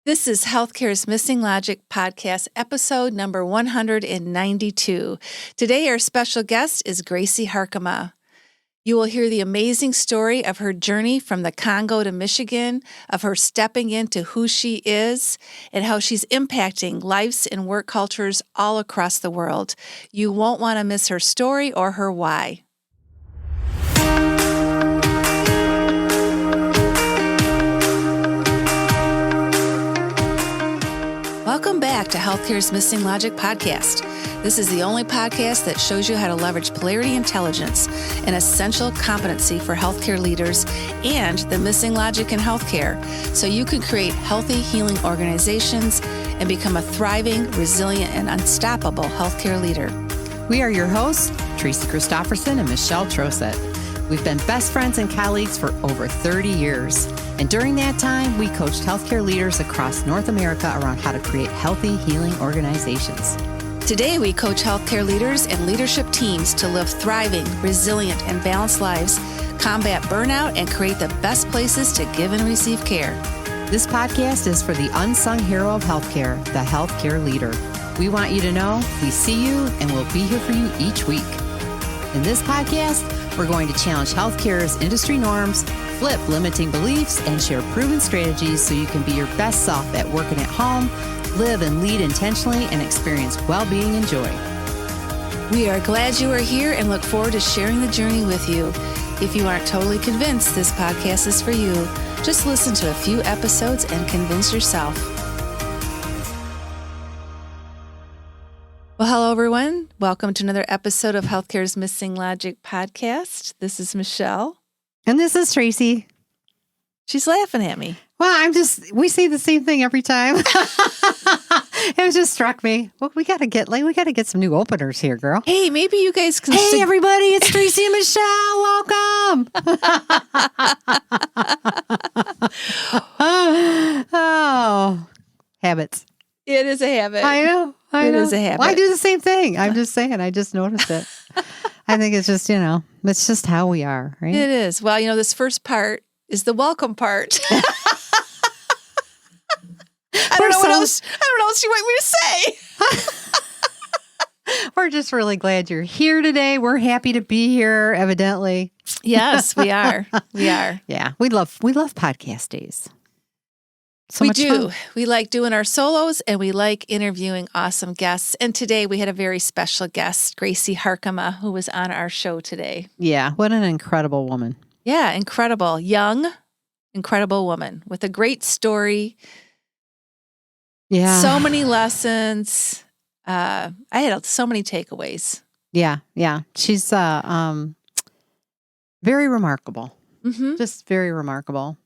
This is Healthcare's Missing Logic podcast, episode number 192. Today, our special guest is Graci Harkema. You will hear the amazing story of her journey from the Congo to Michigan, of her stepping into who she is, and how she's impacting lives and work cultures all across the world. You won't want to miss her story or her why. Welcome back to Healthcare's Missing Logic podcast. This is the only podcast that shows you how to leverage polarity intelligence, an essential competency for healthcare leaders, and the missing logic in healthcare, so you can create healthy, healing organizations and become a thriving, resilient, and unstoppable healthcare leader. We are your hosts, Tracy Christofferson and Michelle Trosett. We've been best friends and colleagues for over 30 years. And during that time, we coached healthcare leaders across North America around how to create healthy, healing organizations. Today, we coach healthcare leaders and leadership teams to live thriving, resilient, and balanced lives, combat burnout, and create the best places to give and receive care. This podcast is for the unsung hero of healthcare, the healthcare leader. We want you to know we see you and we'll be here for you each week. In this podcast, we're going to challenge healthcare's industry norms, flip limiting beliefs, and share proven strategies so you can be your best self at work and at home, live and lead intentionally, and experience well-being and joy. We are glad you are here and look forward to sharing the journey with you. If you aren't totally convinced this podcast is for you, just listen to a few episodes and convince yourself. Well, hello, everyone. Welcome to another episode of Healthcare's Missing Logic podcast. This is Michelle. And this is Tracy. She's laughing at me. Well, we say the same thing every time. It just struck me. Well, we got to get some new openers here, girl. Hey, maybe you guys can. Hey, everybody, it's Tracy and Michelle. Welcome. Oh, habits. It is a habit. I know. It is a habit. Well, I do the same thing. I'm just saying. I just noticed it. I think it's just, it's just how we are, right? It is. Well, this first part is the welcome part. I don't know what else you want me to say. We're just really glad you're here today. We're happy to be here, evidently. Yes, we are. We are. Yeah, we love podcast days. We do. Fun. We like doing our solos and we like interviewing awesome guests. And today we had a very special guest, Graci Harkema, who was on our show today. Yeah, what an incredible woman. Yeah, incredible. Young, incredible woman with a great story. Yeah. So many lessons. I had so many takeaways. Yeah. She's very remarkable. Mm-hmm. Just very remarkable.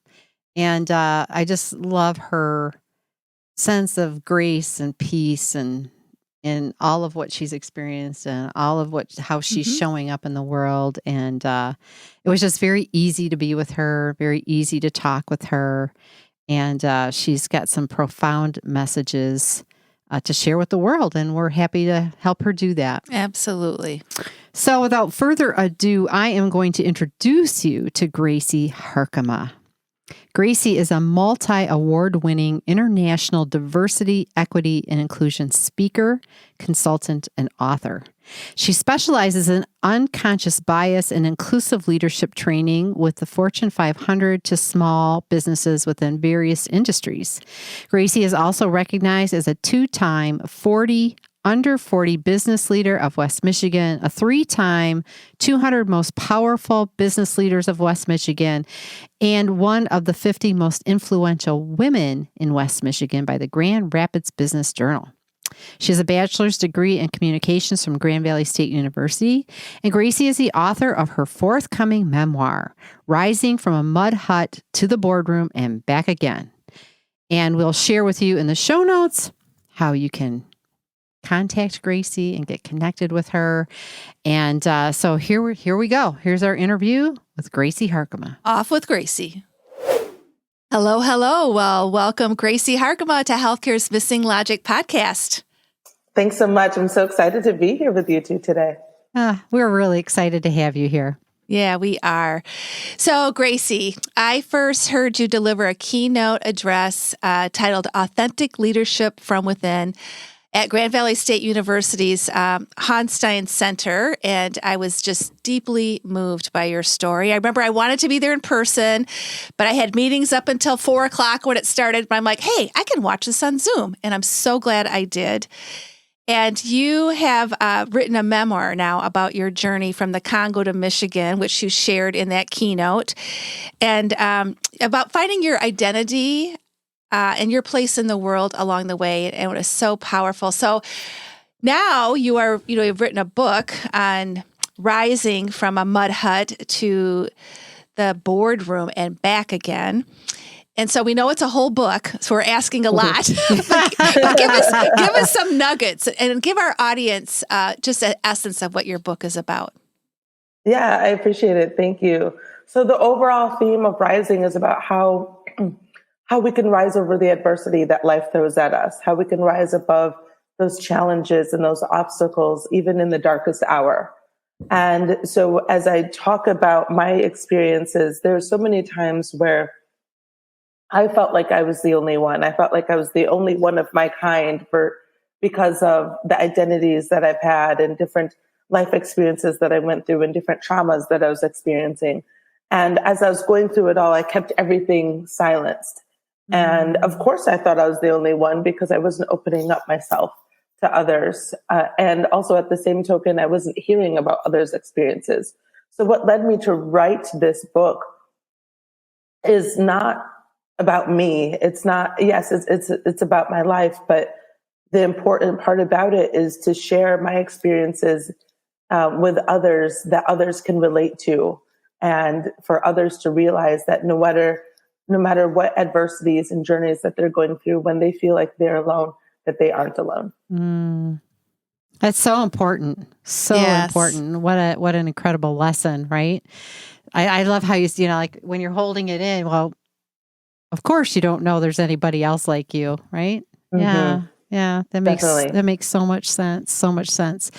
And I just love her sense of grace and peace and all of what she's experienced and all of how she's showing up in the world. And it was just very easy to be with her, very easy to talk with her. And she's got some profound messages to share with the world. And we're happy to help her do that. Absolutely. So without further ado, I am going to introduce you to Graci Harkema. Graci is a multi-award-winning international diversity, equity, and inclusion speaker, consultant, and author. She specializes in unconscious bias and inclusive leadership training with the Fortune 500 to small businesses within various industries. Graci is also recognized as a two-time under 40 business leader of West Michigan, a 3-time 200 most powerful business leaders of West Michigan, and one of the 50 most influential women in West Michigan by the Grand Rapids Business Journal. She has a bachelor's degree in communications from Grand Valley State University, and Graci is the author of her forthcoming memoir, Rising from a Mud Hut to the Boardroom and Back Again. And we'll share with you in the show notes how you can contact Graci and get connected with her. And so here we go. Here's our interview with Graci Harkema. Off with Graci. Hello. Well, welcome Graci Harkema to Healthcare's Missing Logic podcast. Thanks so much. I'm so excited to be here with you two today. We're really excited to have you here. Yeah, we are. So, Graci, I first heard you deliver a keynote address titled Authentic Leadership from Within at Grand Valley State University's Honstein Center, and I was just deeply moved by your story. I remember I wanted to be there in person, but I had meetings up until 4 o'clock when it started. But I'm like, hey, I can watch this on Zoom, and I'm so glad I did. And you have written a memoir now about your journey from the Congo to Michigan, which you shared in that keynote, and about finding your identity and your place in the world along the way. And it was so powerful. So now you've written a book on rising from a mud hut to the boardroom and back again. And so we know it's a whole book, so we're asking a lot. but give us some nuggets and give our audience just an essence of what your book is about. Yeah, I appreciate it. Thank you. So the overall theme of Rising is about how we can rise over the adversity that life throws at us, how we can rise above those challenges and those obstacles, even in the darkest hour. And so as I talk about my experiences, there are so many times where I felt like I was the only one. I felt like I was the only one of my kind because of the identities that I've had and different life experiences that I went through and different traumas that I was experiencing. And as I was going through it all, I kept everything silenced. And of course, I thought I was the only one because I wasn't opening up myself to others. And also at the same token, I wasn't hearing about others' experiences. So what led me to write this book is not about me. It's not, yes, it's about my life, but the important part about it is to share my experiences with others that others can relate to, and for others to realize that no matter what adversities and journeys that they're going through, when they feel like they're alone, that they aren't alone. That's so important. So important. What an incredible lesson, right? I love how you like when you're holding it in, well, of course you don't know there's anybody else like you, right? Mm-hmm. Yeah. That makes so much sense.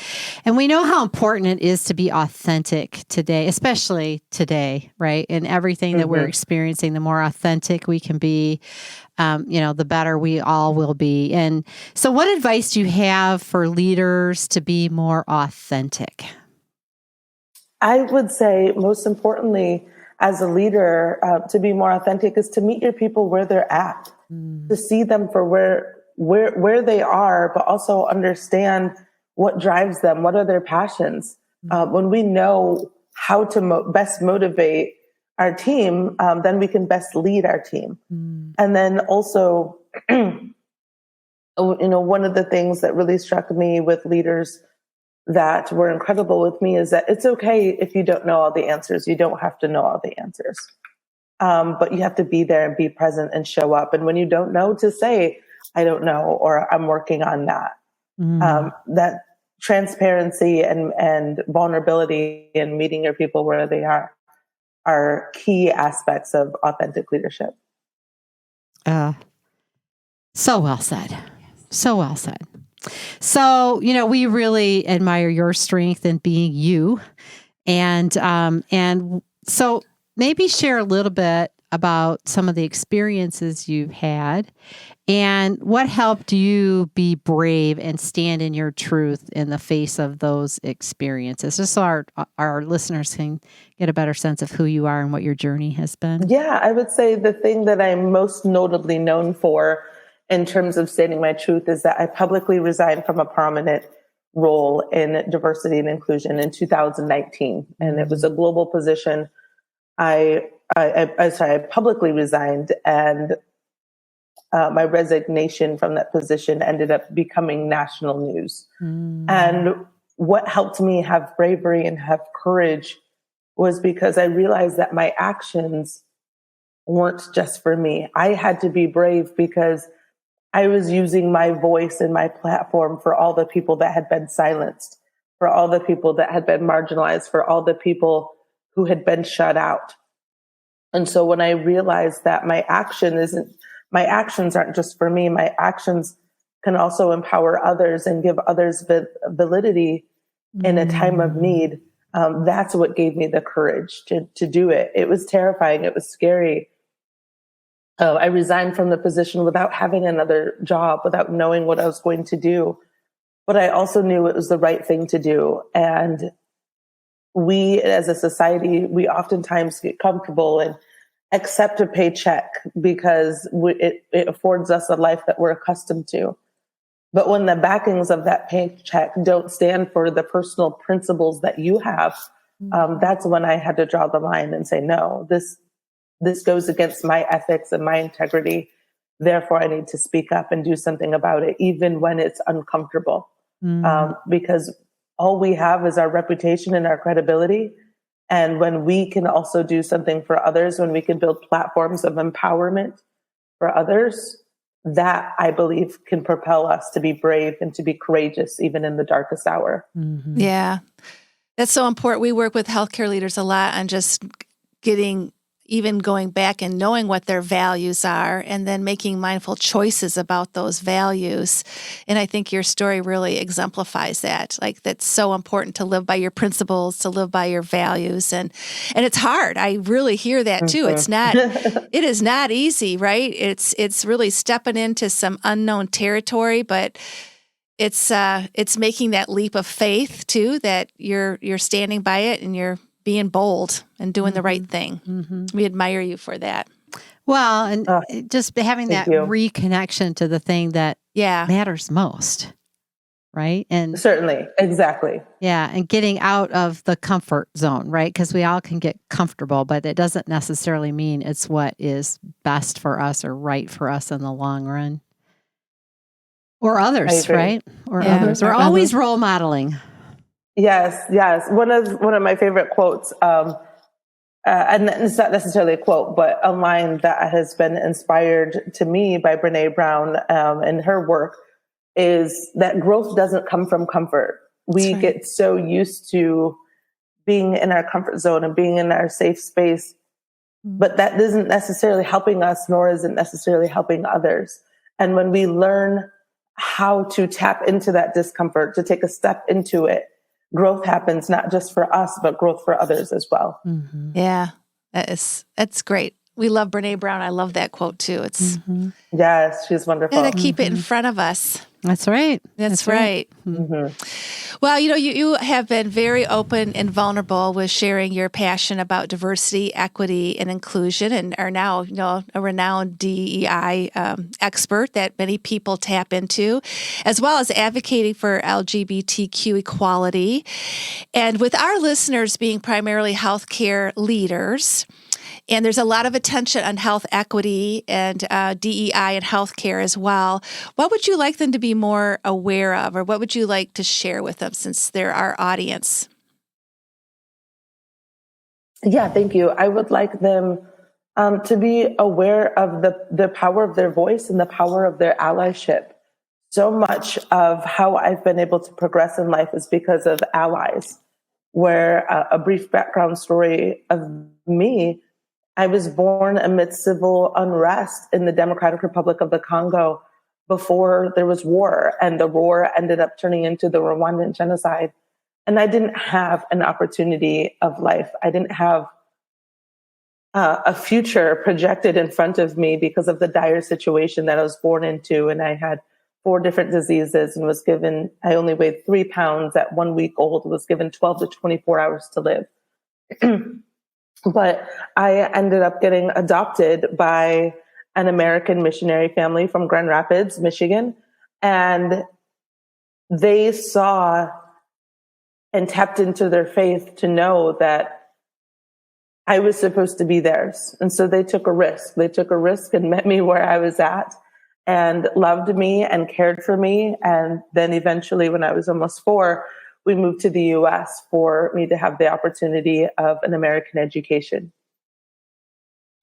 And we know how important it is to be authentic today, especially today, right? In everything that we're experiencing, the more authentic we can be, the better we all will be. And so what advice do you have for leaders to be more authentic? I would say most importantly, as a leader, to be more authentic is to meet your people where they're at, to see them for where they are, but also understand what drives them, what are their passions. When we know how to best motivate our team, then we can best lead our team. And then also, one of the things that really struck me with leaders that were incredible with me is that it's okay if you don't know all the answers. You don't have to know all the answers. But you have to be there and be present and show up. And when you don't know, to say, I don't know, or I'm working on that. That transparency and vulnerability and meeting your people where they are key aspects of authentic leadership. So well said. So well said. So, we really admire your strength in being you. And so maybe share a little bit about some of the experiences you've had and what helped you be brave and stand in your truth in the face of those experiences, just so our listeners can get a better sense of who you are and what your journey has been. Yeah, I would say the thing that I'm most notably known for in terms of stating my truth is that I publicly resigned from a prominent role in diversity and inclusion in 2019. And it was a global position. I publicly resigned, and my resignation from that position ended up becoming national news. And what helped me have bravery and have courage was because I realized that my actions weren't just for me. I had to be brave because I was using my voice and my platform for all the people that had been silenced, for all the people that had been marginalized, for all the people who had been shut out. And so when I realized that my actions aren't just for me, my actions can also empower others and give others validity in a time of need, That's what gave me the courage to do it. It was terrifying. It was scary. I resigned from the position without having another job, without knowing what I was going to do. But I also knew it was the right thing to do. And we, as a society, we oftentimes get comfortable and accept a paycheck because it affords us a life that we're accustomed to. But when the backings of that paycheck don't stand for the personal principles that you have, that's when I had to draw the line and say, no, this goes against my ethics and my integrity. Therefore, I need to speak up and do something about it, even when it's uncomfortable. Because all we have is our reputation and our credibility. And when we can also do something for others, when we can build platforms of empowerment for others, that I believe can propel us to be brave and to be courageous, even in the darkest hour. Mm-hmm. Yeah, that's so important. We work with healthcare leaders a lot on just even going back and knowing what their values are and then making mindful choices about those values. And I think your story really exemplifies that. Like, that's so important to live by your principles, to live by your values. And it's hard. I really hear that too. It's not, it is not easy, right? It's really stepping into some unknown territory, but it's making that leap of faith too, that you're standing by it and you're being bold and doing the right thing. We admire you for that. Well, and just having that reconnection to the thing that matters most, right? And certainly, exactly. Yeah, and getting out of the comfort zone, right? Because we all can get comfortable, but it doesn't necessarily mean it's what is best for us or right for us in the long run. Or others, right? Or others. We're always role modeling. Yes. One of my favorite quotes, and it's not necessarily a quote, but a line that has been inspired to me by Brené Brown and her work is that growth doesn't come from comfort. We get so used to being in our comfort zone and being in our safe space, but that isn't necessarily helping us, nor is it necessarily helping others. And when we learn how to tap into that discomfort, to take a step into it, growth happens not just for us, but growth for others as well. Yeah, that's great. We love Brené Brown. I love that quote too. It's yes, she's wonderful. Gotta keep it in front of us. That's right. That's right. Well, you have been very open and vulnerable with sharing your passion about diversity, equity, and inclusion, and are now, a renowned DEI expert that many people tap into, as well as advocating for LGBTQ equality. And with our listeners being primarily healthcare leaders, and there's a lot of attention on health equity and DEI and healthcare as well. What would you like them to be more aware of, or what would you like to share with them since they're our audience? Yeah, thank you. I would like them to be aware of the power of their voice and the power of their allyship. So much of how I've been able to progress in life is because of allies, where a brief background story of me, I was born amidst civil unrest in the Democratic Republic of the Congo before there was war, and the war ended up turning into the Rwandan genocide. And I didn't have an opportunity of life. I didn't have a future projected in front of me because of the dire situation that I was born into. And I had 4 different diseases and I only weighed 3 pounds at 1 week old, was given 12 to 24 hours to live. But I ended up getting adopted by an American missionary family from Grand Rapids, Michigan. And they saw and tapped into their faith to know that I was supposed to be theirs. And so they took a risk. They took a risk and met me where I was at and loved me and cared for me. And then eventually, when I was almost 4, we moved to the US for me to have the opportunity of an American education.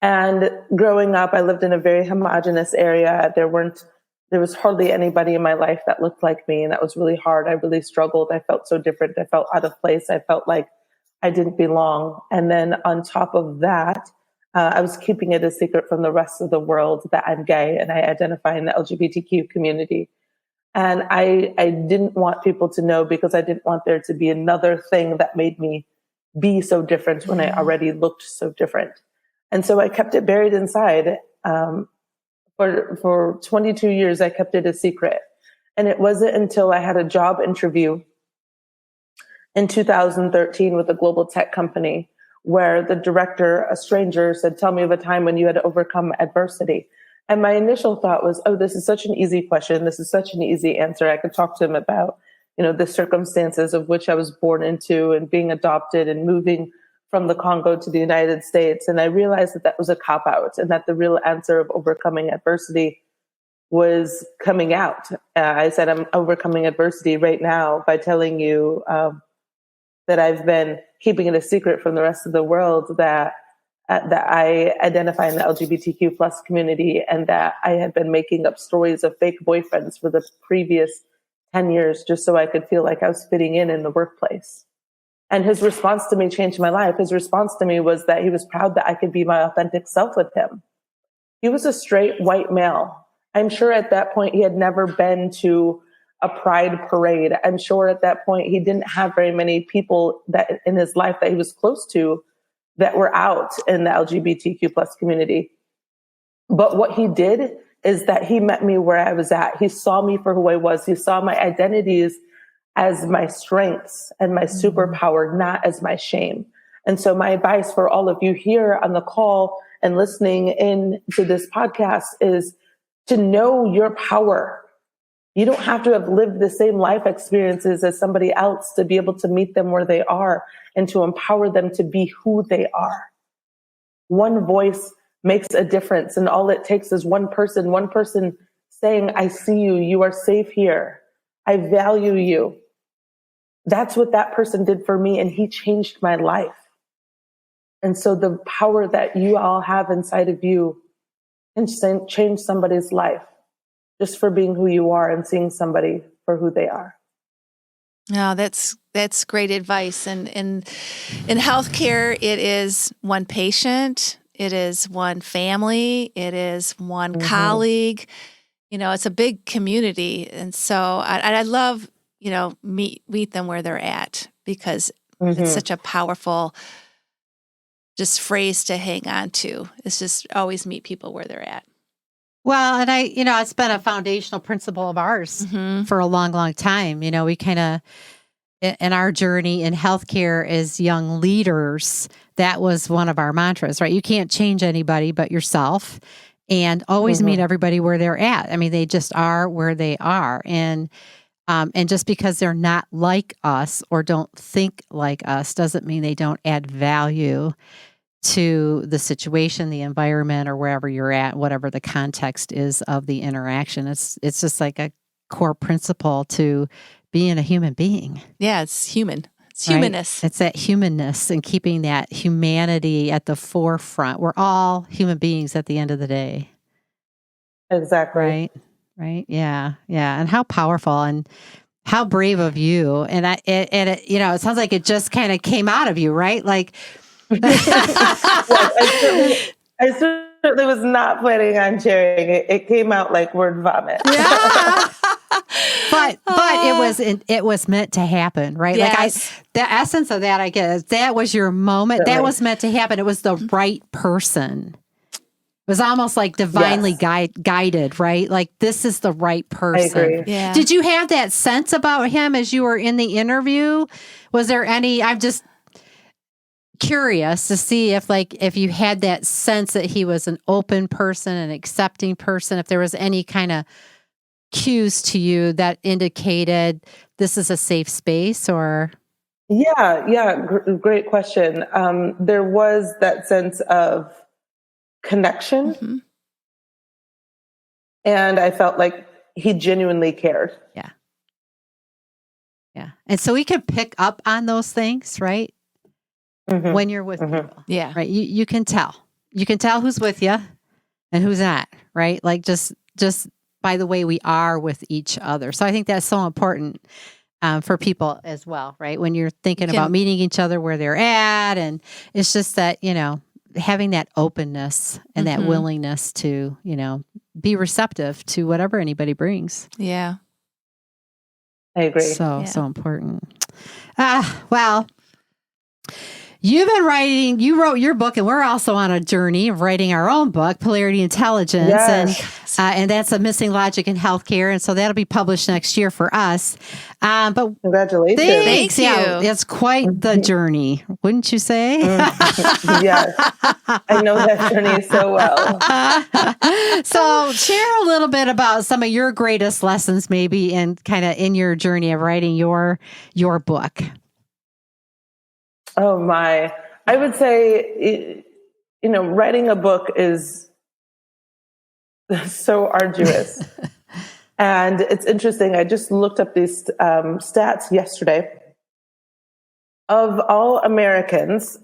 And growing up, I lived in a very homogenous area. There was hardly anybody in my life that looked like me. And that was really hard. I really struggled. I felt so different. I felt out of place. I felt like I didn't belong. And then on top of that, I was keeping it a secret from the rest of the world that I'm gay and I identify in the LGBTQ community. And I didn't want people to know because I didn't want there to be another thing that made me be so different when I already looked so different. And so I kept it buried inside. For 22 years, I kept it a secret. And it wasn't until I had a job interview in 2013 with a global tech company where the director, a stranger, said, "Tell me of a time when you had to overcome adversity." And my initial thought was, oh, this is such an easy question. This is such an easy answer. I could talk to him about, the circumstances of which I was born into and being adopted and moving from the Congo to the United States. And I realized that that was a cop-out and that the real answer of overcoming adversity was coming out. I said, I'm overcoming adversity right now by telling you that I've been keeping it a secret from the rest of the world that I identify in the LGBTQ plus community, and that I had been making up stories of fake boyfriends for the previous 10 years just so I could feel like I was fitting in the workplace. And his response to me changed my life. His response to me was that he was proud that I could be my authentic self with him. He was a straight white male. I'm sure at that point he had never been to a pride parade. I'm sure at that point he didn't have very many people that in his life that he was close to that were out in the LGBTQ plus community. But what he did is that he met me where I was at. He saw me for who I was. He saw my identities as my strengths and my superpower, not as my shame. And so my advice for all of you here on the call and listening in to this podcast is to know your power. You don't have to have lived the same life experiences as somebody else to be able to meet them where they are and to empower them to be who they are. One voice makes a difference, and all it takes is one person saying, "I see you, you are safe here. I value you." That's what that person did for me, and he changed my life. And so the power that you all have inside of you can change somebody's life just for being who you are and seeing somebody for who they are. No, that's great advice. And in healthcare, it is one patient, it is one family, it is one colleague. It's a big community, and so I love meet them where they're at, because it's such a powerful just phrase to hang on to. It's just always meet people where they're at. Well, and it's been a foundational principle of ours for a long, long time. We kind of, in our journey in healthcare as young leaders, that was one of our mantras, right? You can't change anybody but yourself, and always meet everybody where they're at. I mean, they just are where they are. And just because they're not like us or don't think like us doesn't mean they don't add value to the situation, the environment, or wherever you're at, whatever the context is of the interaction. It's just like a core principle to being a human being. Yeah, it's human. It's humanness. Right? It's that humanness and keeping that humanity at the forefront. We're all human beings at the end of the day. Exactly. Right. Yeah. And how powerful and how brave of you. And it sounds like it just kind of came out of you, right? Like, I certainly was not planning on sharing it. It came out like word vomit. Yeah. But it was meant to happen, right? Yes. Like the essence of that, I guess, that was your moment. Certainly. That was meant to happen. It was the right person. It was almost like divinely guided, right? Like, this is the right person. I agree. Yeah. Did you have that sense about him as you were in the interview? Was there any? I'm just curious to see if you had that sense that he was an open person, an accepting person, if there was any kind of cues to you that indicated this is a safe space, or? Yeah. Great question. There was that sense of connection, and I felt like he genuinely cared. Yeah. And so we can pick up on those things, right? When you're with people. Yeah. Right. You can tell. You can tell who's with you and who's not, right? Like just by the way we are with each other. So I think that's so important for people as well, right? When you're thinking about meeting each other where they're at. And it's just that, having that openness and that willingness to, be receptive to whatever anybody brings. Yeah. I agree. So important. Well, You've been writing, you wrote your book, and we're also on a journey of writing our own book, Polarity Intelligence. Yes. And that's a missing logic in healthcare. And so that'll be published next year for us. But Congratulations. thanks. Thank you. Yeah, it's quite the journey, wouldn't you say? Yes. I know that journey so well. So share a little bit about some of your greatest lessons, maybe, and kind of in your journey of writing your book. Oh my. I would say, writing a book is so arduous. And it's interesting. I just looked up these stats yesterday. Of all Americans,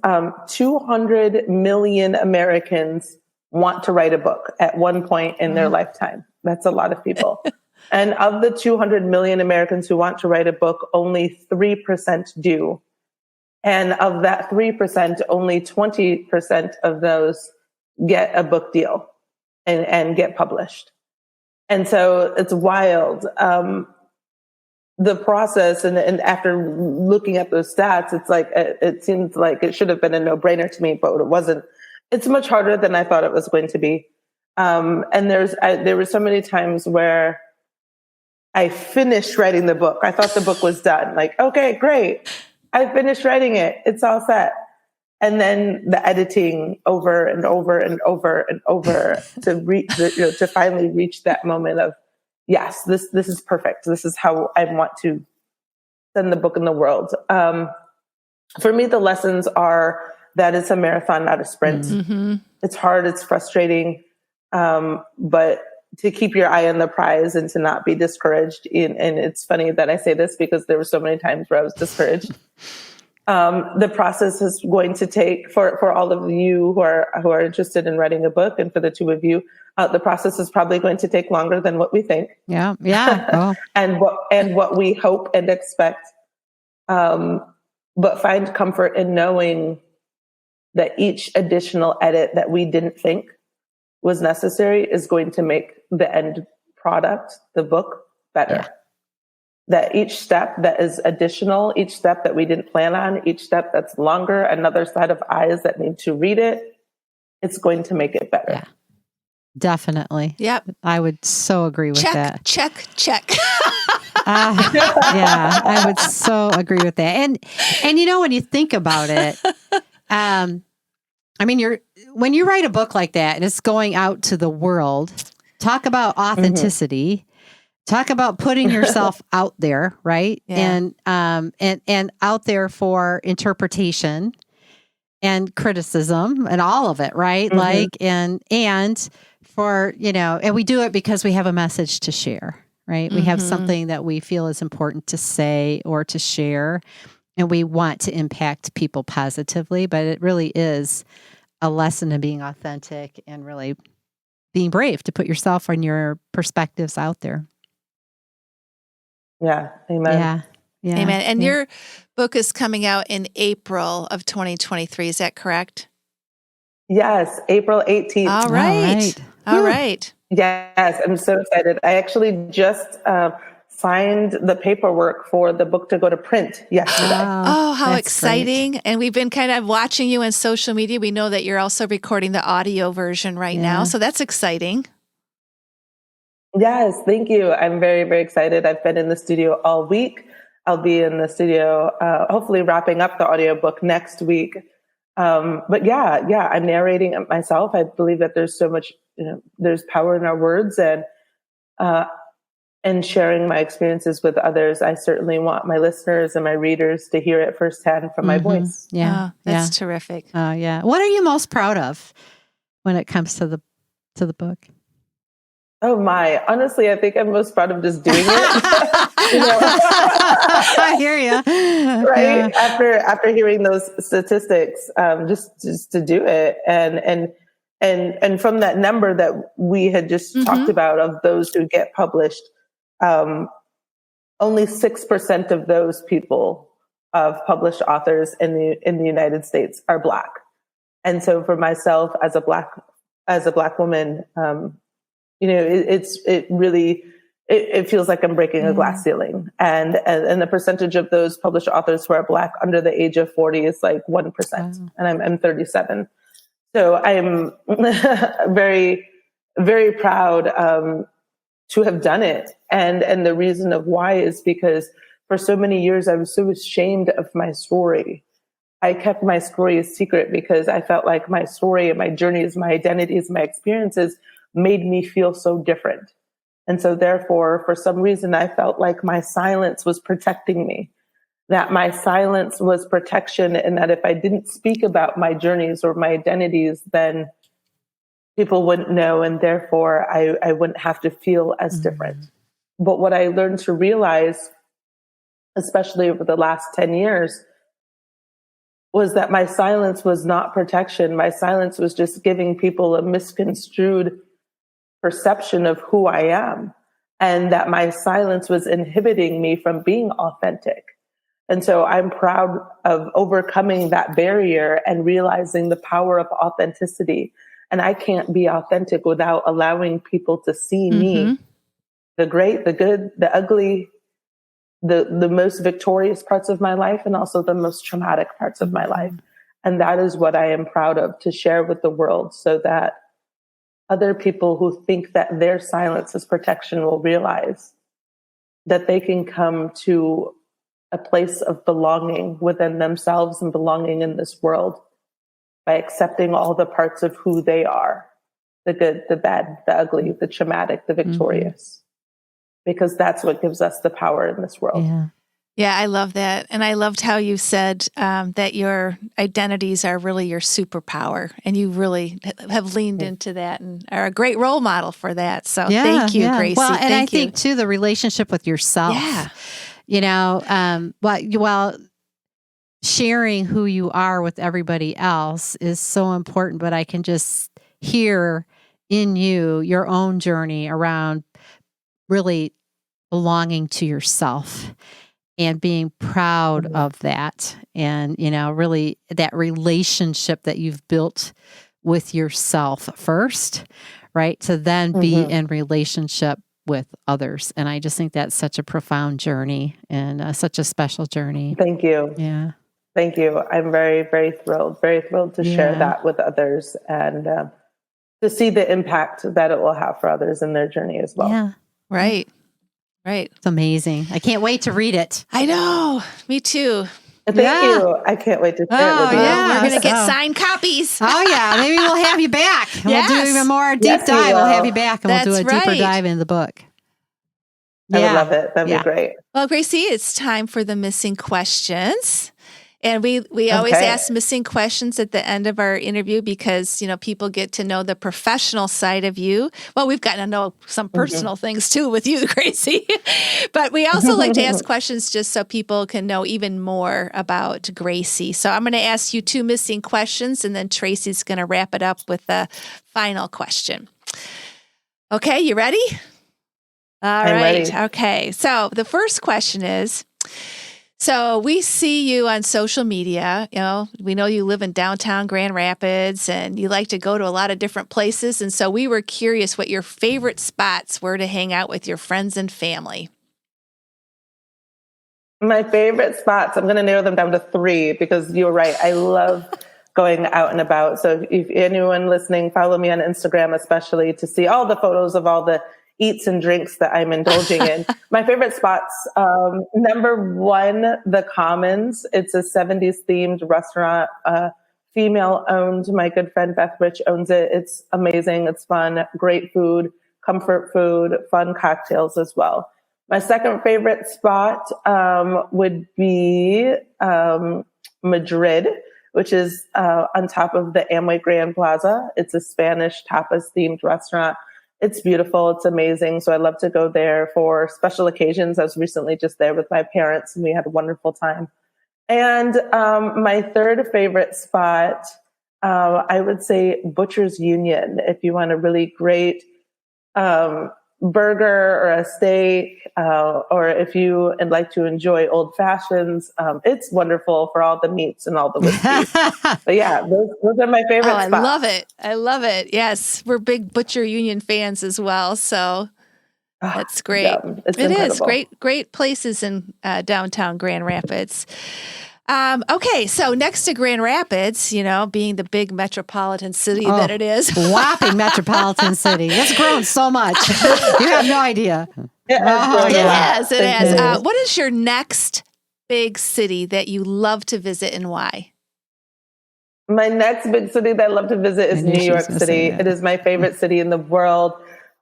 200 million Americans want to write a book at one point in their lifetime. That's a lot of people. And of the 200 million Americans who want to write a book, only 3% do. And of that 3%, only 20% of those get a book deal and get published. And so it's wild. The process, and after looking at those stats, it's like, it seems like it should have been a no-brainer to me, but it wasn't. It's much harder than I thought it was going to be. And there were so many times where I finished writing the book. I thought the book was done. Like, okay, great. I finished writing it. It's all set. And then the editing over and over and over and over to finally reach that moment of, yes, this is perfect. This is how I want to send the book in the world. For me, the lessons are that it's a marathon, not a sprint. Mm-hmm. It's hard. It's frustrating. But to keep your eye on the prize and to not be discouraged. And it's funny that I say this because there were so many times where I was discouraged. The process is going to take for all of you who are interested in writing a book, and for the two of you, the process is probably going to take longer than what we think. Yeah. Oh. and what we hope and expect. But find comfort in knowing that each additional edit that we didn't think was necessary is going to make the end product, the book, better. Yeah. That each step that is additional, each step that we didn't plan on, each step that's longer, another set of eyes that need to read it, it's going to make it better. Yeah. Definitely. Yep. I would so agree with that. Check. Yeah, I would so agree with that. And when you think about it, when you write a book like that and it's going out to the world, talk about authenticity. Mm-hmm. Talk about putting yourself out there, right? Yeah. And out there for interpretation and criticism and all of it, right? Mm-hmm. Like, and for, and we do it because we have a message to share, right? Mm-hmm. We have something that we feel is important to say or to share, and we want to impact people positively, but it really is a lesson in being authentic and really being brave to put yourself and your perspectives out there. Yeah. Amen. Yeah. Amen. And your book is coming out in April of 2023. Is that correct? Yes. April 18th. All right. Yes. I'm so excited. I actually just signed the paperwork for the book to go to print yesterday. Oh, how exciting. Great. And we've been kind of watching you on social media. We know that you're also recording the audio version right now. So that's exciting. Yes, thank you. I'm very, very excited. I've been in the studio all week. I'll be in the studio, hopefully wrapping up the audiobook next week. But yeah, I'm narrating it myself. I believe that there's so much, there's power in our words, and sharing my experiences with others. I certainly want my listeners and my readers to hear it firsthand from my voice. Yeah. That's terrific. Yeah. What are you most proud of when it comes to the book? Oh my! Honestly, I think I'm most proud of just doing it. I hear you. Right after hearing those statistics, just to do it, and from that number that we had just talked about of those who get published, only 6% of those people of published authors in the United States are Black, and so for myself as a Black woman. It really it feels like I'm breaking a glass ceiling. And the percentage of those published authors who are Black under the age of 40 is like 1%. Wow. And I'm 37. So I'm very, very proud to have done it. And the reason of why is because for so many years, I was so ashamed of my story. I kept my story a secret because I felt like my story and my journeys, my identities, my experiences made me feel so different. And so therefore, for some reason, I felt like my silence was protecting me, that my silence was protection, and that if I didn't speak about my journeys or my identities, then people wouldn't know, and therefore I wouldn't have to feel as different. But what I learned to realize, especially over the last 10 years, was that my silence was not protection. My silence was just giving people a misconstrued perception of who I am, and that my silence was inhibiting me from being authentic. And so I'm proud of overcoming that barrier and realizing the power of authenticity. And I can't be authentic without allowing people to see me, the great, the good, the ugly, the most victorious parts of my life, and also the most traumatic parts of my life. And that is what I am proud of to share with the world, so that other people who think that their silence is protection will realize that they can come to a place of belonging within themselves and belonging in this world by accepting all the parts of who they are, the good, the bad, the ugly, the traumatic, the victorious, because that's what gives us the power in this world. Yeah. Yeah, I love that. And I loved how you said that your identities are really your superpower. And you really have leaned into that and are a great role model for that. So thank you, Gracie. Well, and thank I think, too, the relationship with yourself. Yeah. You know, while sharing who you are with everybody else is so important, but I can just hear in you your own journey around really belonging to yourself and being proud of that. And, you know, really that relationship that you've built with yourself first, right? To then be in relationship with others. And I just think that's such a profound journey and such a special journey. Thank you. Yeah. Thank you. I'm very, very thrilled to share that with others, and to see the impact that it will have for others in their journey as well. Yeah. Right. Right. It's amazing. I can't wait to read it. I know. Me too. Thank you. I can't wait to share it with you. Yeah. We're going to get signed copies. Oh, yeah. Maybe we'll have you back. Yes. We'll do even more deep Yes, we dive. We'll will. have you back and we'll do a That's deeper right. dive into the book. I would love it. That'd be great. Well, Gracie, it's time for the missing questions. And we always ask missing questions at the end of our interview because, you know, people get to know the professional side of you. Well, we've gotten to know some personal things too with you, Gracie. But we also like to ask questions just so people can know even more about Gracie. So I'm going to ask you 2 missing questions, and then Tracy's going to wrap it up with the final question. Okay, you ready? All right. Ready. Okay. So the first question is, so we see you on social media, you know, we know you live in downtown Grand Rapids and you like to go to a lot of different places. And so we were curious what your favorite spots were to hang out with your friends and family. My favorite spots, I'm going to narrow them down to 3 because you're right. I love going out and about. So if anyone listening, follow me on Instagram, especially to see all the photos of all the eats and drinks that I'm indulging in. My favorite spots, number 1, the Commons. It's a 70s themed restaurant, female owned. My good friend Beth Rich owns it. It's amazing. It's fun, great food, comfort food, fun cocktails as well. My second favorite spot would be Madrid, which is on top of the Amway Grand Plaza. It's a Spanish tapas themed restaurant. It's beautiful. It's amazing. So I love to go there for special occasions. I was recently just there with my parents and we had a wonderful time. And my third favorite spot, I would say Butcher's Union. If you want a really great burger or a steak, or if you would like to enjoy old fashions, it's wonderful for all the meats and all the whiskeys. But yeah, those are my favorite spots. I love it. I love it. Yes, we're big Butcher Union fans as well. So That's great. Yeah, it's It is incredible. great places in downtown Grand Rapids. Okay, so next to Grand Rapids, being the big metropolitan city that it is. Whopping metropolitan city. It's grown so much. You have no idea. It has. It has. What is your next big city that you love to visit and why? My next big city that I love to visit is New York City. It is my favorite city in the world.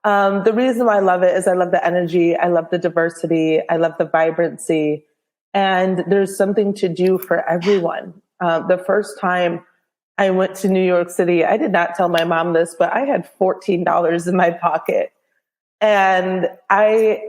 The reason why I love it is I love the energy. I love the diversity. I love the vibrancy. And there's something to do for everyone. The first time I went to New York City, I did not tell my mom this, but I had $14 in my pocket. And I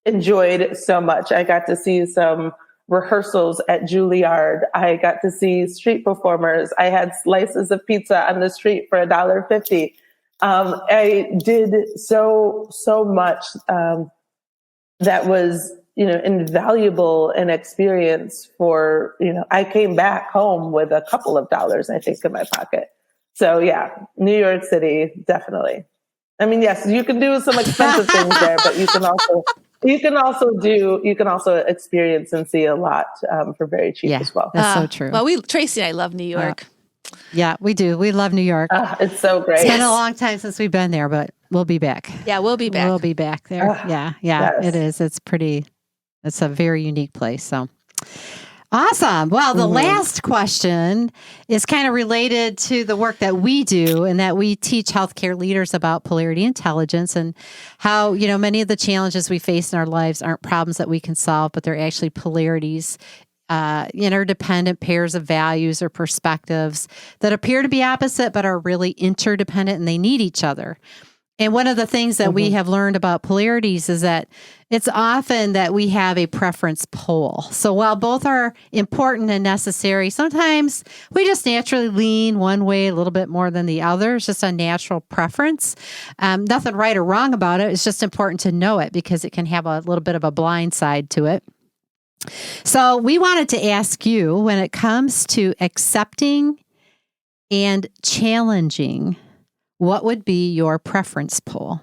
enjoyed it so much. I got to see some rehearsals at Juilliard. I got to see street performers. I had slices of pizza on the street for $1.50. I did so much that was, invaluable an experience for, I came back home with a couple of dollars, I think, in my pocket. So yeah, New York City, definitely. I mean, yes, you can do some expensive things there, but you can also experience and see a lot for very cheap as well. That's so true. Well, Tracy and I love New York. Yeah, we do. We love New York. It's so great. It's been a long time since we've been there, but we'll be back. Yeah, we'll be back. We'll be back there. Yes. It is. It's a very unique place. So awesome. Well, the last question is kind of related to the work that we do, and that we teach healthcare leaders about polarity intelligence and how, many of the challenges we face in our lives aren't problems that we can solve, but they're actually polarities, interdependent pairs of values or perspectives that appear to be opposite, but are really interdependent and they need each other. And one of the things that we have learned about polarities is that it's often that we have a preference pole. So while both are important and necessary, sometimes we just naturally lean one way a little bit more than the other. It's just a natural preference. Nothing right or wrong about it. It's just important to know it because it can have a little bit of a blind side to it. So we wanted to ask you, when it comes to accepting and challenging, what would be your preference pool?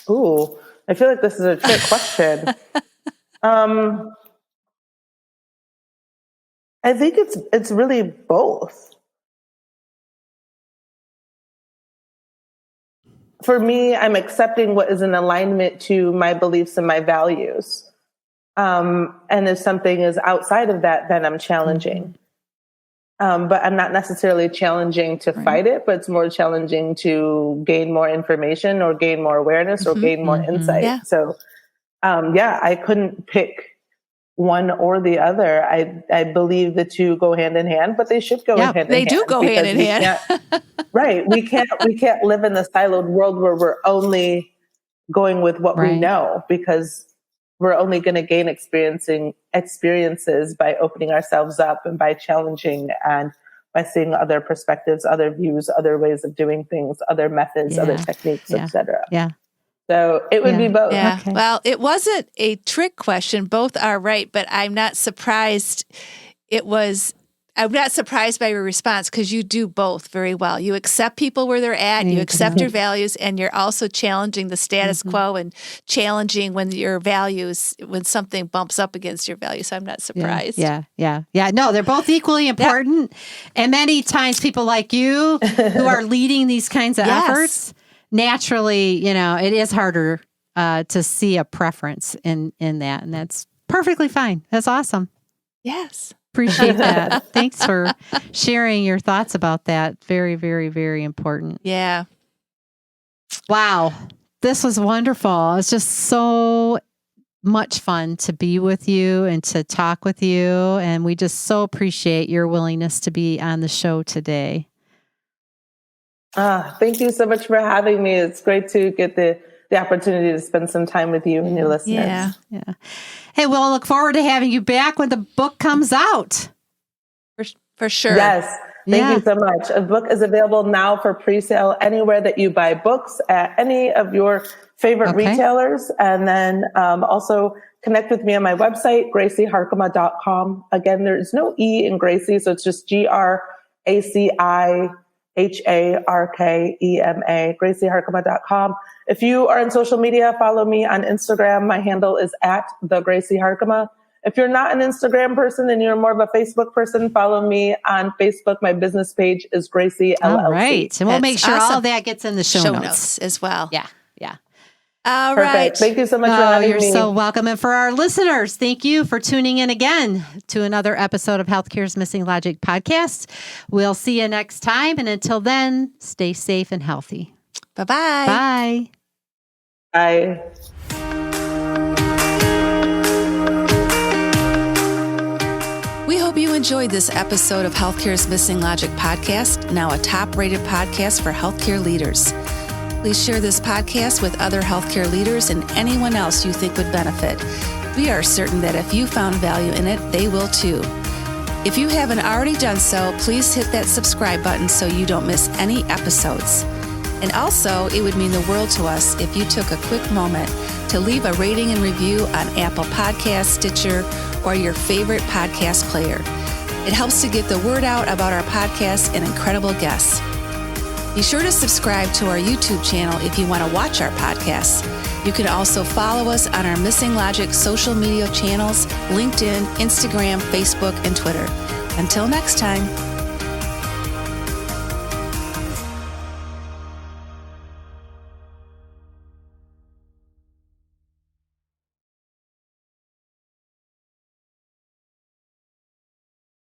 Ooh, I feel like this is a trick question. I think it's really both. For me, I'm accepting what is in alignment to my beliefs and my values. And if something is outside of that, then I'm challenging. But I'm not necessarily challenging to fight it, but it's more challenging to gain more information or gain more awareness or gain more insight. Yeah. So, I couldn't pick one or the other. I believe the two go hand in hand, but they should go hand in hand. They do go hand in hand. Right. We can't live in the siloed world where we're only going with what we know, because we're only going to gain experiences by opening ourselves up and by challenging and by seeing other perspectives, other views, other ways of doing things, other methods, other techniques, etc. Yeah. So it would be both. Yeah. Okay. Well, it wasn't a trick question. Both are right, but I'm not surprised. I'm not surprised by your response because you do both very well. You accept people where they're at, you accept your values, and you're also challenging the status quo and challenging when something bumps up against your values. So I'm not surprised. Yeah. No, they're both equally important. Yeah. And many times people like you who are leading these kinds of efforts, naturally, it is harder to see a preference in that. And that's perfectly fine. That's awesome. Yes. Appreciate that. Thanks for sharing your thoughts about that. Very, very, very important. Yeah. Wow. This was wonderful. It's just so much fun to be with you and to talk with you. And we just so appreciate your willingness to be on the show today. Thank you so much for having me. It's great to get the opportunity to spend some time with you and your listeners. Yeah. Hey, we'll look forward to having you back when the book comes out. For sure. Yes. Thank you so much. A book is available now for pre-sale anywhere that you buy books, at any of your favorite retailers. And then also connect with me on my website, graciharkema.com. Again, there's no E in Gracie, so it's just GRACI Harkema, GraciHarkema.com. If you are on social media, follow me on Instagram. My handle is @theGraciHarkema. If you're not an Instagram person and you're more of a Facebook person, follow me on Facebook. My business page is Graci LLC. All right. And we'll make sure all of that gets in the show notes as well. Yeah. All Perfect. right. Thank you so much for having me. You're so welcome. And for our listeners, thank you for tuning in again to another episode of Healthcare's Missing Logic podcast. We'll see you next time. And until then, stay safe and healthy. Bye-bye. Bye. We hope you enjoyed this episode of Healthcare's Missing Logic podcast, now a top-rated podcast for healthcare leaders. Please share this podcast with other healthcare leaders and anyone else you think would benefit. We are certain that if you found value in it, they will too. If you haven't already done so, please hit that subscribe button so you don't miss any episodes. And also, it would mean the world to us if you took a quick moment to leave a rating and review on Apple Podcasts, Stitcher, or your favorite podcast player. It helps to get the word out about our podcast and incredible guests. Be sure to subscribe to our YouTube channel if you want to watch our podcasts. You can also follow us on our Missing Logic social media channels, LinkedIn, Instagram, Facebook, and Twitter. Until next time.